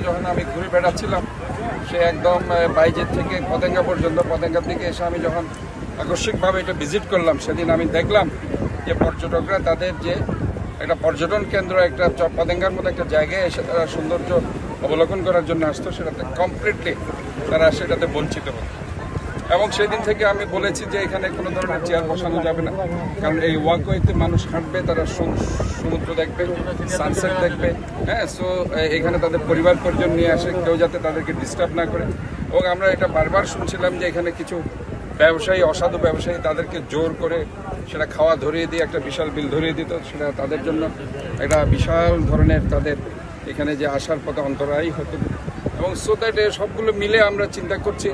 যখন আমি ঘুরে বেড়াচ্ছিলাম, সে একদম বাইজের থেকে পতেঙ্গা পর্যন্ত, পতেঙ্গার দিকে এসে আমি যখন আকস্মিকভাবে এটা ভিজিট করলাম, সেদিন আমি দেখলাম যে পর্যটকরা তাদের যে একটা পর্যটন কেন্দ্র, একটা পতেঙ্গার মতো একটা জায়গায় এসে তারা সৌন্দর্য অবলোকন করার জন্য আসতো, সেটাতে কমপ্লিটলি তারা সেটাতে বঞ্চিত হতো। এবং সেই দিন থেকে আমি বলেছি যে এখানে কোনো ধরনের চেয়ার বসানো যাবে না, কারণ এই ওয়াকওয়েতে মানুষ হাঁটবে, তারা সমুদ্র দেখবে, সানসেট দেখবে। হ্যাঁ, সো এখানে তাদের পরিবার পরিজন নিয়ে আসে, কেউ যাতে তাদেরকে ডিস্টার্ব না করে। এবং আমরা এটা বারবার শুনছিলাম যে এখানে কিছু ব্যবসায়ী, অসাধু ব্যবসায়ী তাদেরকে জোর করে সেটা খাওয়া ধরিয়ে দিয়ে একটা বিশাল বিল ধরিয়ে দিত, সেটা তাদের জন্য একটা বিশাল ধরনের তাদের এখানে যে আসার পথে অন্তরায়ই হতো। এবং সো দ্যাট সবগুলো মিলে আমরা চিন্তা করছি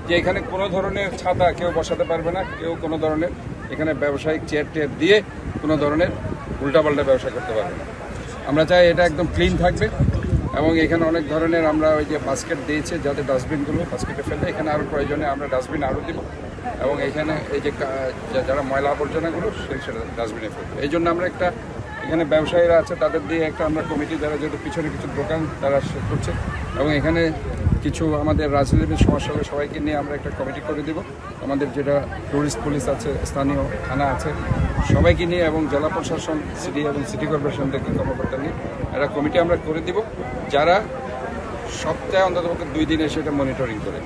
যে এখানে কোনো ধরনের ছাতা কেউ বসাতে পারবে না, কেউ কোনো ধরনের এখানে ব্যবসায়িক চেয়ার টেয়ার দিয়ে কোনো ধরনের উল্টাপাল্টা ব্যবসা করতে পারবে না। আমরা চাই এটা একদম ক্লিন থাকবে। এবং এখানে অনেক ধরনের আমরা ওই যে বাস্কেট দিয়েছে, যাতে ডাস্টবিনগুলো বাস্কেটে ফেলে, এখানে আরও প্রয়োজনে আমরা ডাস্টবিন আরও দিব। এবং এখানে এই যে যারা ময়লা আবর্জনাগুলো সেটা ডাস্টবিনে ফেলবে। এই জন্য আমরা একটা এখানে ব্যবসায়ীরা আছে তাদের দিয়ে একটা আমরা কমিটি দ্বারা, যেহেতু পিছনে কিছু দোকান তারা করছে, এবং এখানে কিছু আমাদের রাজনীতির সমস্যা হলে সবাইকে নিয়ে আমরা একটা কমিটি করে দিব। আমাদের যেটা টুরিস্ট পুলিশ আছে, স্থানীয় থানা আছে, সবাইকে নিয়ে, এবং জেলা প্রশাসন, সিটি এবং সিটি কর্পোরেশন থেকে কর্মকর্তা নিয়ে একটা কমিটি আমরা করে দিব, যারা সপ্তাহে অন্ততপক্ষে 2 দিন এসে এটা মনিটরিং করে,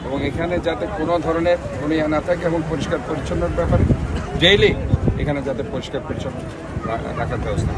এবং এখানে যাতে কোনো ধরনের অনিয়া না থাকে, এবং পরিষ্কার পরিচ্ছন্নতার ব্যাপারে ডেইলি এখানে যাতে পরিষ্কার পরিচ্ছন্ন রাখার ব্যবস্থা।